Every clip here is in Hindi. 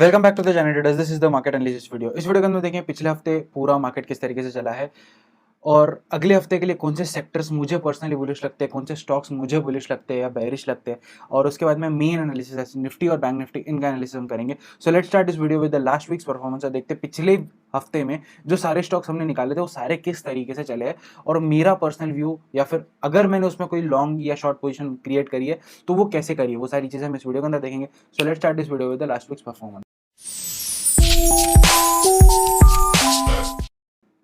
Welcome back to the channel traders. This is the market analysis video. इस वीडियो के अंदर देखें पिछले हफ्ते पूरा मार्केट किस तरीके से चला है और अगले हफ्ते के लिए कौन से सेक्टर्स मुझे पर्सनली बुलिश लगते हैं, कौन से स्टॉक्स मुझे बुलिश लगते हैं या बेरिश लगते हैं, और उसके बाद में मेन एनालिसिस निफ्टी और बैंक निफ्टी इनका एनालिसिस हम करेंगे। सो let's start this video with the last weeks performance. देखते हैं पिछले हफ्ते में जो सारे स्टॉक्स हमने निकाले थे वो सारे किस तरीके से चले हैं और मेरा पर्सनल व्यू या फिर अगर मैंने उसमें कोई लॉन्ग या शॉर्ट पोजीशन क्रिएट करी है तो वो कैसे करी है, वो सारी चीजें हम इस वीडियो के अंदर देखेंगे। सो let's start this video with the last weeks performance.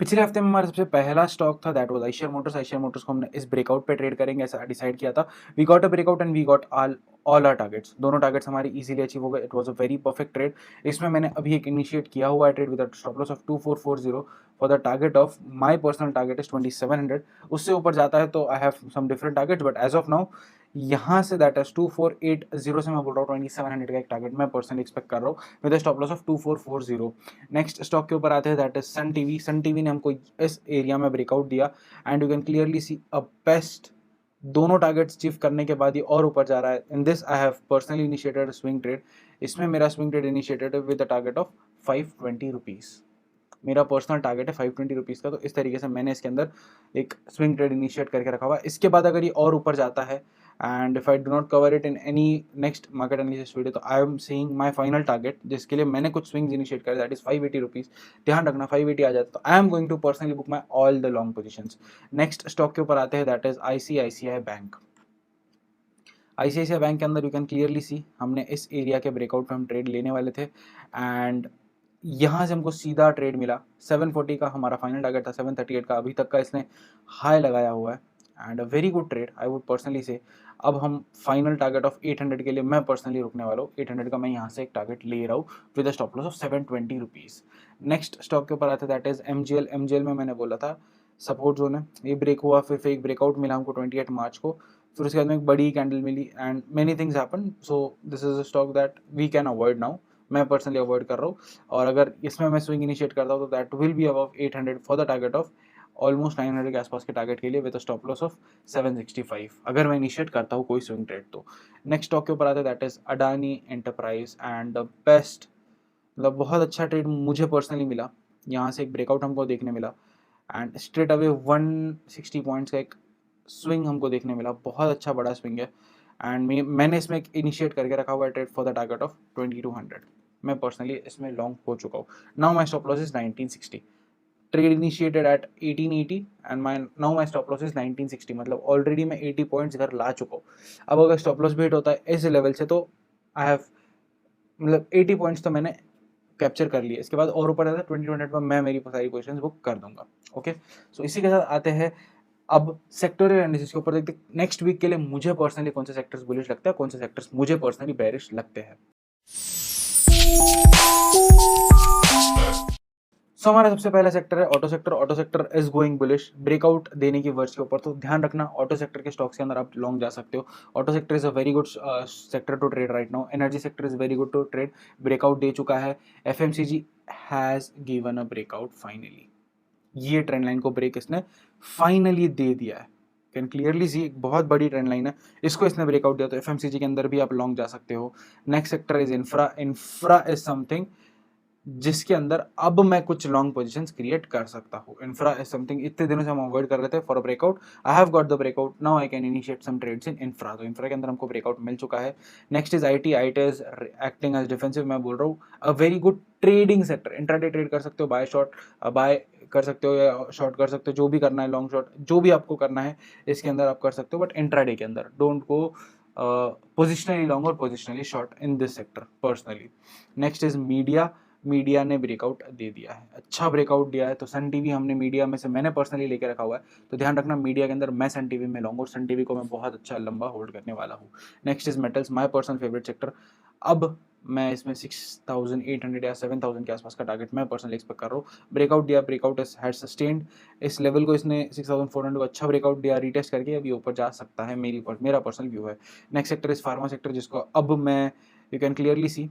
पिछले हफ्ते में हमारा सबसे पहला स्टॉक था दैट वाज आईशियर मोटर्स। आईशियर मोटर्स को हमने इस ब्रेकआउट पे ट्रेड करेंगे ऐसा डिसाइड किया था। We got a breakout and we got all our targets. दोनों टारगेट्स हमारी इजीली अचीव हो गए। It was a very perfect trade. इसमें मैंने अभी एक इनिशिएट किया हुआ है trade with stop loss of 2440 for the target of my personal target is 2700। उससे ऊपर जाता है तो I have some different targets, but as of now यहाँ से दैट इज 2480 से मैं बोल रहा हूँ 2700 का एक टारगेट मैं पर्सनली एक्सपेक्ट कर रहा हूँ with stop loss of 2440। Next stock के ऊपर आते हैं that is Sun TV. Sun TV ने हमको इस एरिया में ब्रेकआउट दिया and you can clearly see a best. दोनों टारगेट्स अचीव करने के बाद ये और ऊपर जा रहा है। In this I have personally initiated swing trade. इसमें मेरा swing trade initiated with the target of 520 rupees. मेरा पर्सनल टारगेट है 520 रुपीज़ का, तो इस तरीके से मैंने इसके अंदर एक स्विंग ट्रेड इनिशिएट करके रखा हुआ है। इसके बाद अगर ये और ऊपर जाता है and if I do not cover it in any next market analysis video तो I am seeing my final target जिसके लिए मैंने कुछ स्विंग्स इनिशिएट करे दैट इज 580 रुपीज़। ध्यान रखना 580 आ जाता तो I am going to personally book my all the long positions. Next stock के ऊपर आते हैं that is ICICI bank. ICICI bank के अंदर यू कैन क्लियरली सी हमने इस एरिया के ब्रेकआउट पे हम ट्रेड लेने वाले थे एंड यहाँ से हमको सीधा ट्रेड मिला। 740 का हमारा फाइनल टारगेट था, 738 का अभी तक का इसने हाई लगाया हुआ है and a very good trade I would personally से। अब हम फाइनल टारगेट ऑफ 800 के लिए मैं पर्सनली रुकने वाला हूँ। 800 का मैं यहाँ से एक टारगेट ले रहा हूँ with stop loss of 720 rupees. Next stock के ऊपर आता है दैट इज एमजीएल। एमजीएल में मैंने बोला था सपोर्ट जोन है, ये ब्रेक हुआ, फिर फेक ब्रेकआउट मिला हमको 28 मार्च को। फिर उसके बाद में एक बड़ी कैंडल मिली and many things happen. So this is a stock that we can avoid now. मैं पर्सनली अवॉइड कर रहा हूँ और अगर इसमें मैं स्विंग इनिशिएट करता हूँ तो that will be above 800 for the target of almost 900 के आसपास के टारगेट के लिए विद स्टॉप लॉस ऑफ 765 अगर मैं इनिशिएट करता हूँ कोई स्विंग ट्रेड तो। नेक्स्ट स्टॉक के ऊपर आता है that is Adani enterprise and the best, मतलब बहुत अच्छा ट्रेड मुझे पर्सनली मिला। यहाँ से एक ब्रेकआउट हमको देखने मिला एंड स्ट्रेट अवे 160 पॉइंट्स का एक स्विंग हमको देखने मिला। बहुत अच्छा बड़ा स्विंग है एंड मैंने इसमें एक इनिशिएट करके रखा हुआ है trade for the target of 2200। मैं पर्सनली इसमें लॉन्ग हो चुका हूँ। Now my stop loss is 1960। Trade initiated at 1880 and my now my stop loss is 1960, मतलब ऑलरेडी मैं 80 पॉइंट्स घर ला चुका हूँ। अब अगर स्टॉप लॉस भी हिट होता है इस लेवल से तो आई हैव, मतलब 80 पॉइंट्स तो मैंने कैप्चर कर लिए। इसके बाद और ऊपर आता है 2020 पर मैं मेरी सारी पोजीशंस बुक कर दूंगा। ओके, सो इसी के साथ आते हैं अब सेक्टोरियल एनालिसिस के ऊपर। देखते हैं नेक्स्ट वीक के लिए मुझे पर्सनली कौन से सेक्टर्स बुलिश लगते हैं, कौन से सेक्टर्स मुझे पर्सनली बेरिश लगते हैं। सो हमारा सबसे पहला सेक्टर है auto sector. Auto sector is going bullish breakout देने की वर्ड्स के ऊपर, तो ध्यान रखना ऑटो सेक्टर के स्टॉक्स के अंदर आप लॉन्ग जा सकते हो। Auto sector is a very good sector to trade right now. Energy sector is very good to trade, breakout दे चुका है। FMCG has given a breakout finally. ये ट्रेंड लाइन को ब्रेक इसने फाइनली दे दिया है। कैन क्लियरली सी एक बहुत बड़ी ट्रेंड लाइन है, इसको इसने ब्रेकआउट दिया तो एफएमसीजी के अंदर भी आप लॉन्ग जा सकते हो। Next sector is infra. Infra is something जिसके अंदर अब मैं कुछ लॉन्ग पोजीशंस क्रिएट कर सकता हूँ। इंफ्रा इज समथिंग इतने दिनों से हम अवॉइड कर रहे थे for a breakout. I have got the breakout now, I can initiate some trades in infra. तो इंफ्रा के अंदर हमको ब्रेकआउट मिल चुका है। Next is IT. IT is acting as defensive. मैं बोल रहा हूँ a very good trading sector. Intraday trade कर सकते हो, बाय शॉर्ट बाय कर सकते हो या शॉर्ट कर सकते हो, जो भी करना है, लॉन्ग शॉर्ट जो भी आपको करना है इसके अंदर आप कर सकते हो, बट इंट्राडे के अंदर डोंट गो पोजिशनली लॉन्ग और positionally short in this sector personally. Next is media. Media ने ब्रेकआउट दे दिया है, अच्छा ब्रेकआउट दिया है। तो सन टीवी हमने मीडिया में से मैंने पर्सनली लेके रखा हुआ है, तो ध्यान रखना मीडिया के अंदर मैं सन टीवी में लूंगा और सन टीवी को मैं बहुत अच्छा लंबा होल्ड करने वाला हूँ। Next is metals, my personal favourite sector. अब मैं इसमें 6800 या 7000 के आसपास का टारगेट मैं पर्सनली एक्सपेक्ट कर रहा हूँ। ब्रेकआउट दिया, ब्रेकआउट हैड सस्टेन्ड इस लेवल को, इसने 6400 को अच्छा ब्रेकआउट दिया, रीटेस्ट करके अभी ऊपर जा सकता है, मेरा पर्सनल व्यू है। Next sector is pharma sector, जिसको अब मैं यू कैन क्लियरली सी,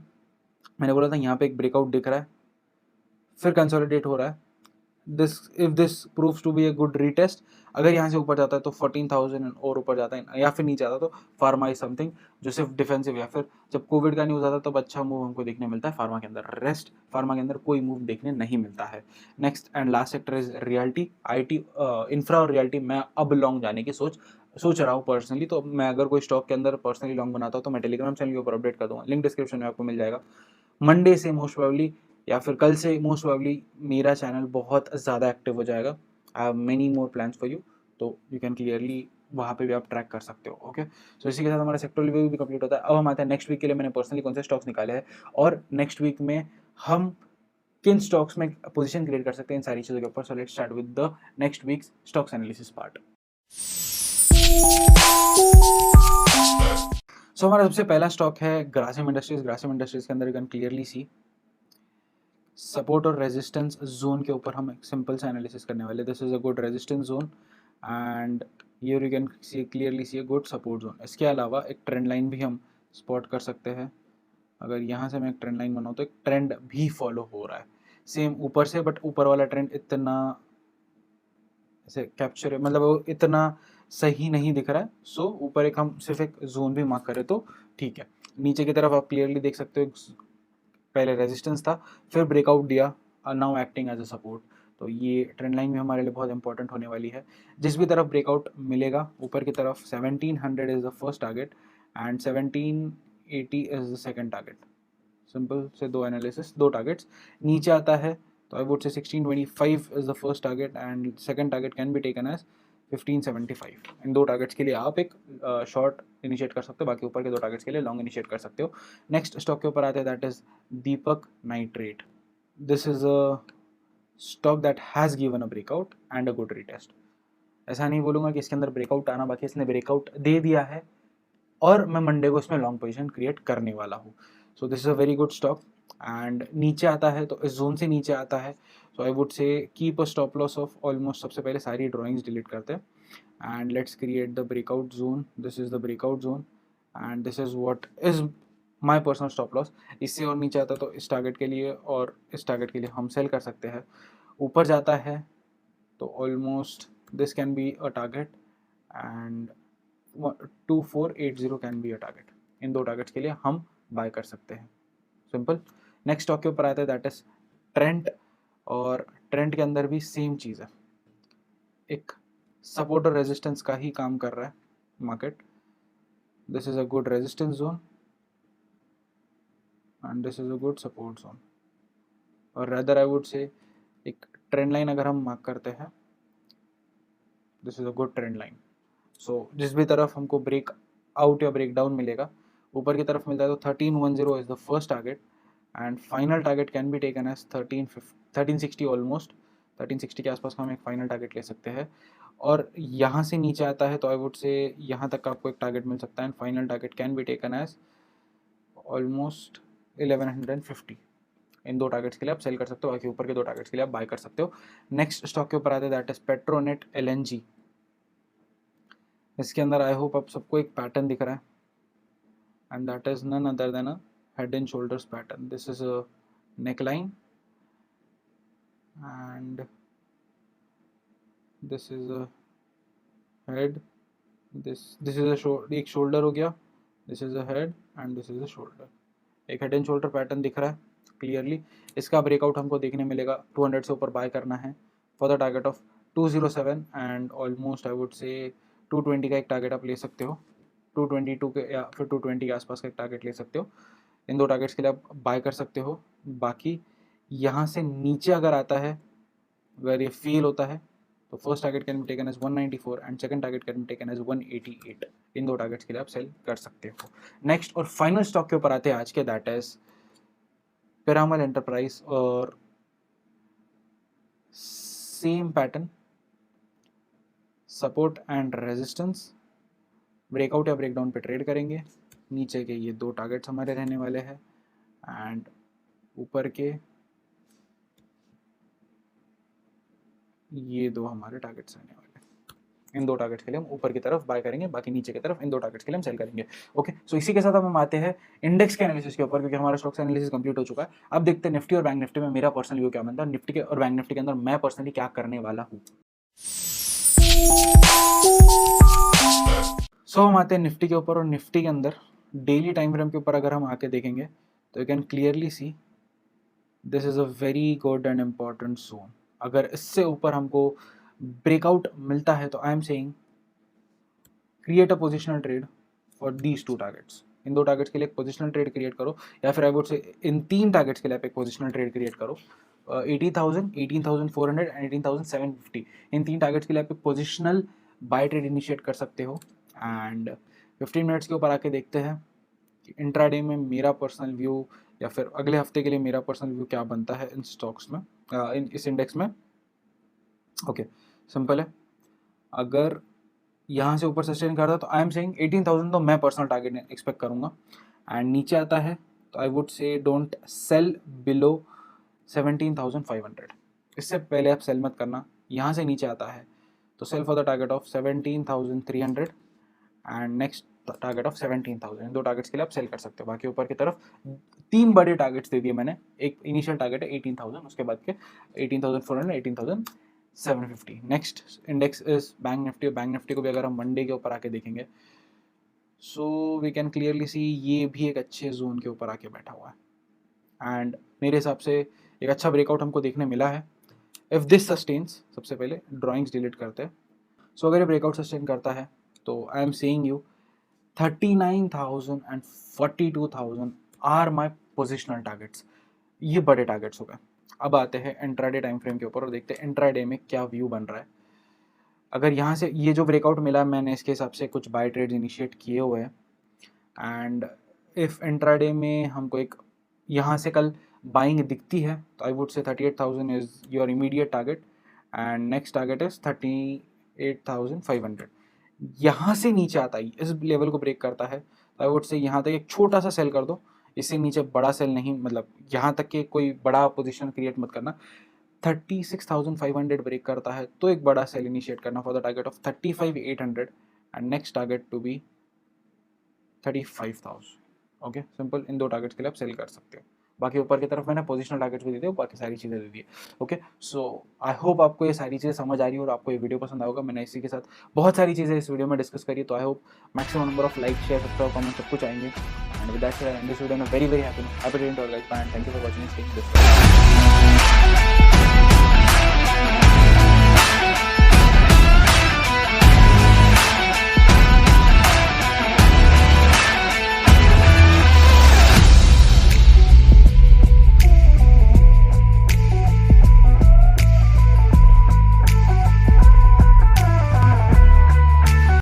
मैंने बोला था यहाँ पे एक ब्रेकआउट दिख रहा है, फिर कंसोलिडेट हो रहा है। This if this proves to be a good retest, अगर यहाँ से ऊपर जाता है तो 14,000 और ऊपर जाता है, या फिर नीचे आता तो फार्मा इज समथिंग जो सिर्फ डिफेंसिव, या फिर जब कोविड का न्यूज़ आता तब अच्छा मूव हमको देखने मिलता है फार्मा के अंदर, रेस्ट फार्मा के अंदर कोई मूव देखने नहीं मिलता है। Next and last sector is realty, IT, infra और रियल्टी। मैं अब लॉन्ग जाने की सोच रहा हूँ पर्सनली, तो मैं अगर कोई स्टॉक के अंदर पर्सनली लॉन्ग बनाता हूँ तो मैं टेलीग्राम चैनल के ऊपर अपडेट कर दूंगा, लिंक डिस्क्रिप्शन में आपको मिल जाएगा। मंडे से मोस्ट प्रोबेबली या फिर कल से मोस्ट प्रोबेबली मेरा चैनल बहुत ज़्यादा एक्टिव हो जाएगा। I have many more plans for you, तो यू कैन क्लियरली वहाँ पे भी आप ट्रैक कर सकते हो। ओके, सो इसी के साथ हमारा सेक्टर रिव्यू भी कंप्लीट होता है। अब हम आते हैं नेक्स्ट वीक के लिए मैंने पर्सनली कौन से स्टॉक्स निकाले हैं, और नेक्स्ट वीक में हम किन स्टॉक्स में पोजीशन क्रिएट कर सकते हैं, इन सारी चीज़ों के ऊपर। So let's start with the next week's stocks analysis part. So हमारा सबसे पहला स्टॉक है ग्रासिम इंडस्ट्रीज। ग्रासिम इंडस्ट्रीज के अंदर you can clearly C support और रेजिस्टेंस जोन के ऊपर हम एक सिंपल सा एनालिसिस करने वाले। This is a good resistance zone and here you can see clearly see a good support zone. इसके अलावा एक ट्रेंड लाइन भी हम स्पॉट कर सकते हैं। अगर यहाँ से मैं एक ट्रेंड लाइन बनाऊँ तो एक ट्रेंड भी फॉलो हो रहा है सेम ऊपर से, बट ऊपर वाला ट्रेंड इतना ऐसे कैप्चर, मतलब वो इतना सही नहीं दिख रहा है। सो ऊपर एक हम सिर्फ एक जोन भी मार्क करें तो ठीक है। नीचे की तरफ आप क्लियरली देख सकते हो पहले रेजिस्टेंस था, फिर ब्रेकआउट दिया, now acting as a support. तो ये ट्रेंड लाइन भी हमारे लिए बहुत इंपॉर्टेंट होने वाली है। जिस भी तरफ ब्रेकआउट मिलेगा ऊपर की तरफ 1700 is the first target and 1780 is the second target. Simple से दो एनालिसिस, दो टारगेट्स। नीचे आता है तो आई would say 1625 is the first target and second target can be taken as 1575। इन दो टारगेट्स के लिए आप एक शॉर्ट इनिशिएट कर सकते हो, बाकी ऊपर के दो टारगेट्स के लिए लॉन्ग इनिशिएट कर सकते हो। नेक्स्ट स्टॉक के ऊपर आते हैं, that is Deepak nitrate. This is a stock that has given a breakout and a good retest. ऐसा नहीं बोलूँगा कि इसके अंदर ब्रेकआउट आना बाकी, इसने ब्रेकआउट दे दिया है और मैं मंडे को इसमें लॉन्ग पोजीशन क्रिएट करने वाला हूँ। So this is a very good stock and नीचे आता है तो इस जोन से नीचे आता है। So I would say keep a stop loss of almost, सबसे पहले सारी ड्राइंग्स डिलीट करते हैं and let's create the breakout zone. This is the breakout zone and this is what is my personal stop loss. इससे और नीचे आता तो इस टारगेट के लिए और इस टारगेट के लिए हम सेल कर सकते हैं। ऊपर जाता है तो almost this can be a target and 2480 can be a target. इन दो टारगेट्स के लिए हम बाय कर सकते हैं। सिंपल। नेक्स्ट स्टॉक के ऊपर आते हैं, दैट इज ट्रेंड। और ट्रेंड के अंदर भी सेम चीज़ है, एक सपोर्ट और रेजिस्टेंस का ही काम कर रहा है market. This is a good resistance zone and this is a good support zone, और रेदर आई वुड से एक ट्रेंड लाइन अगर हम मार्क करते हैं, this is a good trend line. So जिस भी तरफ हमको ब्रेक आउट या ब्रेक डाउन मिलेगा, ऊपर की तरफ मिलता है तो 1310 is the first target and final target can be taken as 1360। Almost 1360 के आसपास का हम एक फाइनल टारगेट ले सकते हैं। और यहाँ से नीचे आता है तो आई वुड से यहाँ तक का आपको एक टारगेट मिल सकता है and final target can be taken as almost 1150। इन दो टारगेट्स के लिए आप सेल कर सकते हो, बाकी ऊपर के दो टारगेट्स के लिए आप बाय कर सकते हो। नेक्स्ट स्टॉक के ऊपर आते हैं, दैट इज पेट्रोनेट LNG। इसके अंदर आई होप आप सबको एक पैटर्न दिख रहा है and that is none other than a head and shoulders pattern. This is a neckline and this is a head, this is a एक शोल्डर हो गया, this is a head and this is a shoulder. एक हेड एंड शोल्डर पैटर्न दिख रहा है क्लियरली। इसका ब्रेकआउट हमको देखने मिलेगा, 200 से ऊपर बाय करना है for the target of 207 and almost I would से 220 का एक टारगेट आप ले सकते हो, 222 के या फिर 220 के आसपास का एक टारगेट ले सकते हो। इन दो टारगेट्स के लिए आप बाय कर सकते हो। बाकी यहाँ से नीचे अगर आता है, अगर ये फेल होता है तो first target can be taken as 194 and second target can be taken as 188। इन दो टारगेट्स के लिए आप सेल कर सकते हो। नेक्स्ट और फाइनल स्टॉक के ऊपर आते हैं आज के, दैट इज पिरामल एंटरप्राइज। और same pattern, support and resistance, breakout या ब्रेकडाउन पे ट्रेड करेंगे। नीचे के ये दो टारगेट्स हमारे रहने वाले हैं एंड ऊपर के ये दो हमारे टारगेट्स रहने वाले हैं। इन दो टारगेट्स के लिए हम ऊपर की तरफ बाय करेंगे, बाकी नीचे की तरफ इन दो टारगेट्स के लिए हम सेल करेंगे। ओके, सो इसी के साथ हम आते हैं इंडेक्स के एनालिसिस के ऊपर, क्योंकि हमारा स्टॉक्स एनालिसिस कंप्लीट हो चुका है। अब देखते हैं निफ्टी और बैंक निफ्टी में मेरा पर्सनल व्यू क्या बनता है, निफ्टी के और बैंक निफ्टी के अंदर मैं पर्सनली क्या करने वाला हूँ। सो हम आते हैं निफ्टी के ऊपर, और निफ्टी के अंदर डेली टाइम फ्रेम के ऊपर अगर हम आके देखेंगे तो you can clearly see this is a very good and important zone. अगर इससे ऊपर हमको ब्रेकआउट मिलता है तो I am saying create a positional trade for these two targets. इन दो टारगेट्स के लिए एक पोजिशनल ट्रेड क्रिएट करो, या फिर आई वुड से इन तीन टारगेट्स के लिए आप एक पोजिशनल ट्रेड क्रिएट करो। 80,000, 18,400 एंड 18,750, इन तीन टारगेट्स के लिए आप एक पोजिशनल बाय ट्रेड इनिशिएट कर सकते हो। एंड 15 मिनट्स के ऊपर आके देखते हैं कि इंट्राडे में मेरा पर्सनल व्यू या फिर अगले हफ्ते के लिए मेरा पर्सनल व्यू क्या बनता है इन स्टॉक्स में, इस इंडेक्स में। ओके, सिंपल है। अगर यहाँ से ऊपर सस्टेन करता है तो आई एम सेइंग 18,000 तो मैं पर्सनल टारगेट एक्सपेक्ट करूँगा। एंड नीचे आता है तो आई वुड से डोंट सेल बिलो 17,500, इससे पहले आप सेल मत करना। यहाँ से नीचे आता है तो sell for the target of 17,300 and next target of 17,000। दो टारगेट्स के लिए आप सेल कर सकते हो। बाकी ऊपर की तरफ तीन बड़े टारगेट्स दे दिए मैंने। एक इनिशियल टारगेट है 18,000, उसके बाद के 18,400, 18,750। Next index is Bank Nifty. Bank Nifty को भी अगर हम मंडे के ऊपर आके देखेंगे so we can clearly see ये भी एक अच्छे जोन के ऊपर आके बैठा हुआ है। एंड मेरे हिसाब से एक अच्छा ब्रेकआउट हमको देखने मिला है। इफ़ दिस सस्टेन्स, सबसे पहले ड्राइंग्स डिलीट करते हैं। सो अगर ये ब्रेकआउट सस्टेन करता है तो I am saying you 39,000 and 42,000 are my positional targets. ये बड़े टारगेट्स हो गए। अब आते हैं इंट्राडे टाइम फ्रेम के ऊपर और देखते हैं इंट्राडे में क्या व्यू बन रहा है। अगर यहाँ से ये जो ब्रेकआउट मिला मैंने इसके हिसाब से कुछ बाय ट्रेड्स इनिशिएट किए हुए हैं। एंड इफ़ इंट्राडे में हमको एक यहाँ से कल बाइंग दिखती है तो आई वुड से 38,000 is your immediate target and next target is 38,500। यहाँ से नीचे आता ही इस लेवल को ब्रेक करता है तो आई वुड से यहाँ तक एक छोटा सा सेल कर दो। इससे नीचे बड़ा सेल नहीं, मतलब यहाँ तक के कोई बड़ा पोजीशन क्रिएट मत करना। 36,500 ब्रेक करता है तो एक बड़ा सेल इनिशिएट करना for the target of 35,800 and next target to be 35,000। Okay, simple. इन दो टारगेट्स के लिए आप सेल कर सकते हो। बाकी ऊपर की तरफ मैंने पोजिशनल टारगेट्स भी दे दिए, बाकी सारी चीज़ें दे दी। ओके, सो आई होप आपको ये सारी चीज़ें समझ आ रही है और आपको ये वीडियो पसंद आएगा। मैंने इसी के साथ बहुत सारी चीज़ें इस वीडियो में डिस्कस करी, तो I hope maximum number of like, share, subscribe, comment सब कुछ आएंगे। And with that said this video में very happy to guys, and thank you for watching this video.